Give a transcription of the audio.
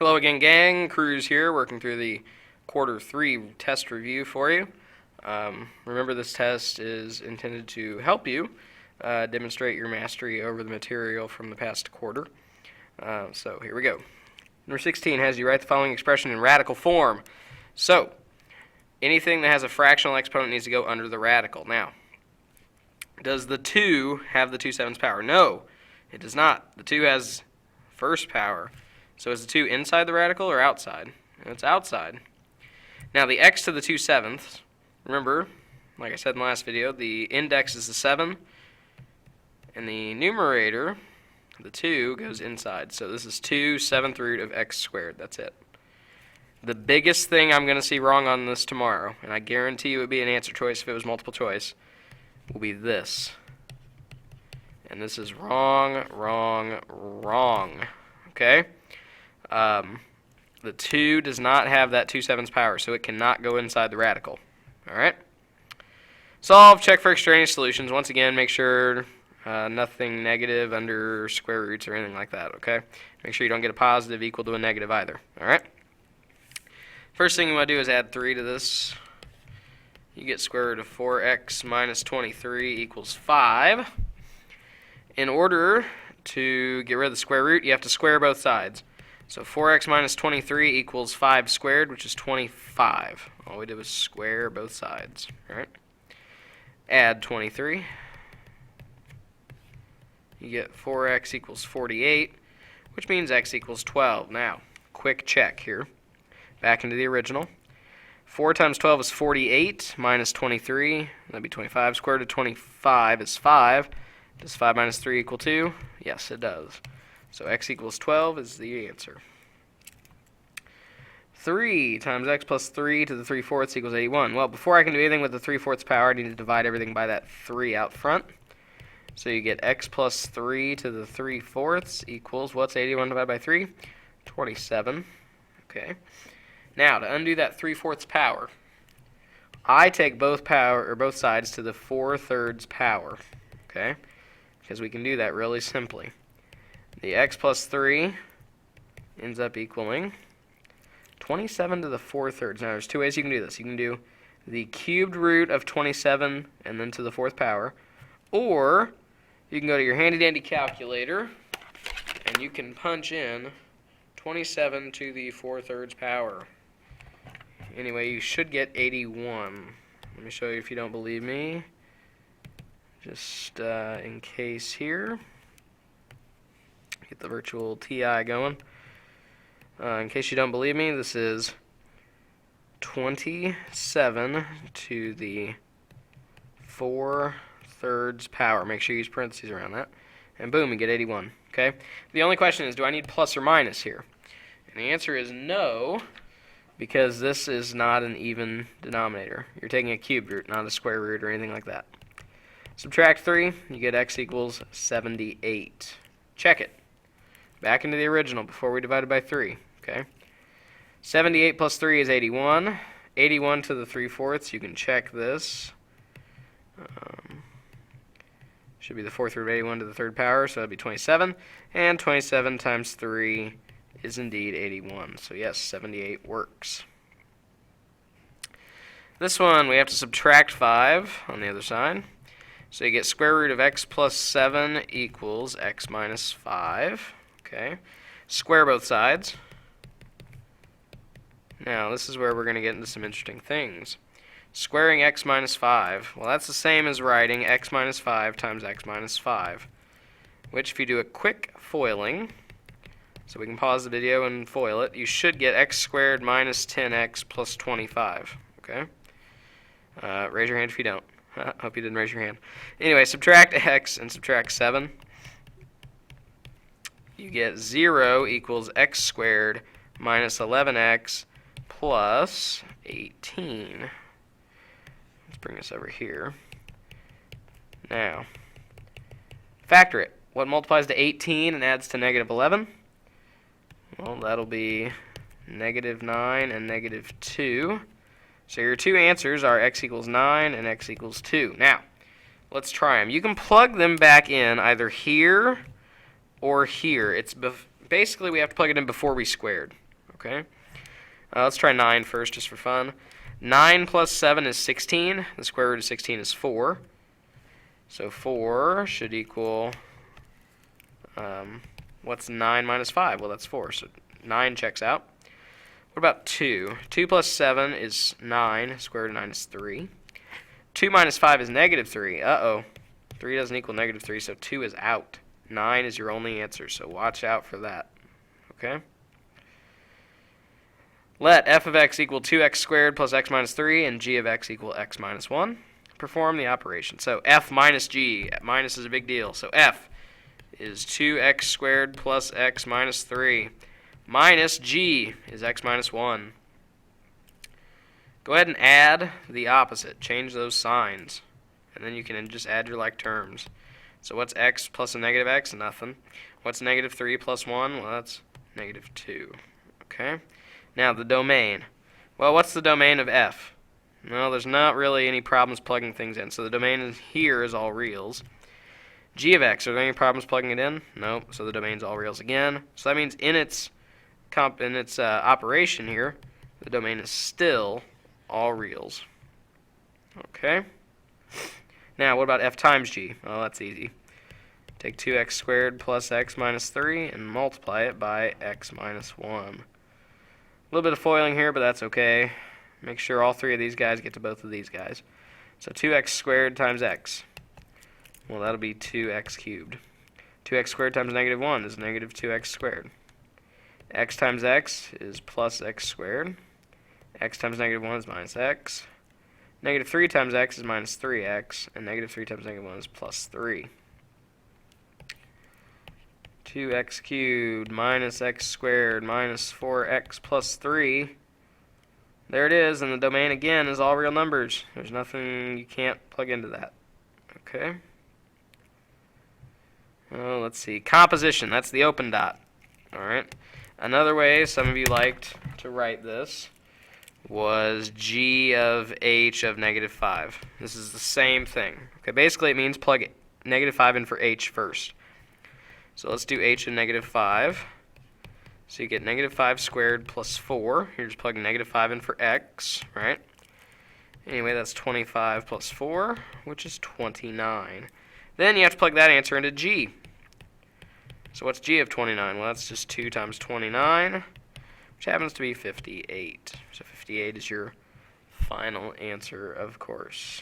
Hello again, gang. Cruze here, working through the quarter 3 test review for you. Remember, this test is intended to help you demonstrate your mastery over the material from the past quarter. So here we go. Number 16 has you write the following expression in radical form. So anything that has a fractional exponent needs to go under the radical. Now, does the 2 have the 2/7 power? No, it does not. The 2 has first power. So is the 2 inside the radical or outside? It's outside. Now the x to the 2/7, remember, like I said in the last video, the index is the 7, and the numerator, the 2, goes inside. So this is 2/7 root of x squared. That's it. The biggest thing I'm going to see wrong on this tomorrow, and I guarantee you it would be an answer choice if it was multiple choice, will be this. And this is wrong, wrong, wrong. Okay? The 2 does not have that 2/7 power, so it cannot go inside the radical. Alright? Solve, check for extraneous solutions. Once again, make sure nothing negative under square roots or anything like that, okay? Make sure you don't get a positive equal to a negative either. Alright? First thing you want to do is add 3 to this. You get square root of 4x minus 23 equals 5. In order to get rid of the square root, you have to square both sides. So 4x minus 23 equals 5 squared, which is 25. All we did was square both sides. All right. Add 23. You get 4x equals 48, which means x equals 12. Now, quick check here. Back into the original. 4 times 12 is 48, minus 23. That'd be 25. Square root of 25 is 5. Does 5 minus 3 equal 2? Yes, it does. So x equals 12 is the answer. 3 times x plus 3 to the 3/4 equals 81. Well, before I can do anything with the 3/4 power, I need to divide everything by that 3 out front. So you get x plus 3 to the 3/4 equals, what's 81 divided by 3? 27. Okay. Now, to undo that 3/4 power, I take both sides to the 4/3 power. Okay? Because we can do that really simply. The x plus 3 ends up equaling 27 to the 4/3. Now, there's two ways you can do this. You can do the cubed root of 27 and then to the 4th power, or you can go to your handy-dandy calculator and you can punch in 27 to the 4/3 power. Anyway, you should get 81. Let me show you if you don't believe me. Just in case here. Get the virtual TI going. In case you don't believe me, this is 27 to the 4/3 power. Make sure you use parentheses around that. And boom, you get 81. Okay? The only question is, do I need plus or minus here? And the answer is no, because this is not an even denominator. You're taking a cubed root, not a square root or anything like that. Subtract 3, you get x equals 78. Check it. Back into the original before we divided by 3. Okay. 78 plus 3 is 81. 81 to the 3/4, you can check this. Should be the 4th root of 81 to the 3rd power, so that would be 27. And 27 times 3 is indeed 81. So yes, 78 works. This one, we have to subtract 5 on the other side. So you get square root of x plus 7 equals x minus 5. Okay. Square both sides. Now, this is where we're going to get into some interesting things. Squaring x minus 5, well, that's the same as writing x minus 5 times x minus 5, which if you do a quick foiling, so we can pause the video and foil it, you should get x squared minus 10x plus 25. Okay? Raise your hand if you don't. Hope you didn't raise your hand. Anyway, subtract x and subtract 7. You get 0 equals x squared minus 11x plus 18. Let's bring this over here. Now, factor it. What multiplies to 18 and adds to negative 11? Well, that'll be negative 9 and negative 2. So your two answers are x equals 9 and x equals 2. Now, let's try them. You can plug them back in either here or here. Basically, we have to plug it in before we squared. Okay. Let's try 9 first, just for fun. 9 plus 7 is 16. The square root of 16 is 4. So 4 should equal, what's 9 minus 5? Well, that's 4, so 9 checks out. What about 2? 2 plus 7 is 9. Square root of 9 is 3. 2 minus 5 is negative 3. Uh-oh. 3 doesn't equal negative 3, so 2 is out. 9 is your only answer, so watch out for that. Okay? Let f of x equal 2x squared plus x minus 3 and g of x equal x minus 1. Perform the operation. So f minus g. Minus is a big deal. So f is 2x squared plus x minus 3 minus g is x minus 1. Go ahead and add the opposite. Change those signs. And then you can just add your like terms. So what's x plus a negative x? Nothing. What's negative 3 plus 1? Well, that's negative 2. Okay? Now, the domain. Well, what's the domain of f? Well, there's not really any problems plugging things in. So the domain here is all reals. G of x, are there any problems plugging it in? Nope. So the domain's all reals again. So that means in its operation here, the domain is still all reals. Okay? Now, what about f times g? Well, that's easy. Take 2x squared plus x minus 3 and multiply it by x minus 1. A little bit of foiling here, but that's okay. Make sure all three of these guys get to both of these guys. So 2x squared times x. Well, that'll be 2x cubed. 2x squared times negative 1 is negative 2x squared. X times x is plus x squared. X times negative 1 is minus x. Negative 3 times x is minus 3x. And negative 3 times negative 1 is plus 3. 2x cubed minus x squared minus 4x plus 3. There it is, and the domain again is all real numbers. There's nothing you can't plug into that. Okay? Well, let's see. Composition, that's the open dot. Alright. Another way some of you liked to write this was g of h of negative 5. This is the same thing. Okay, basically it means plug negative 5 in for h first. So let's do h of negative 5. So you get negative 5 squared plus 4. You're just plugging negative 5 in for x, right? Anyway, that's 25 plus 4, which is 29. Then you have to plug that answer into g. So what's g of 29? Well, that's just 2 times 29, which happens to be 58. So 58 is your final answer, of course.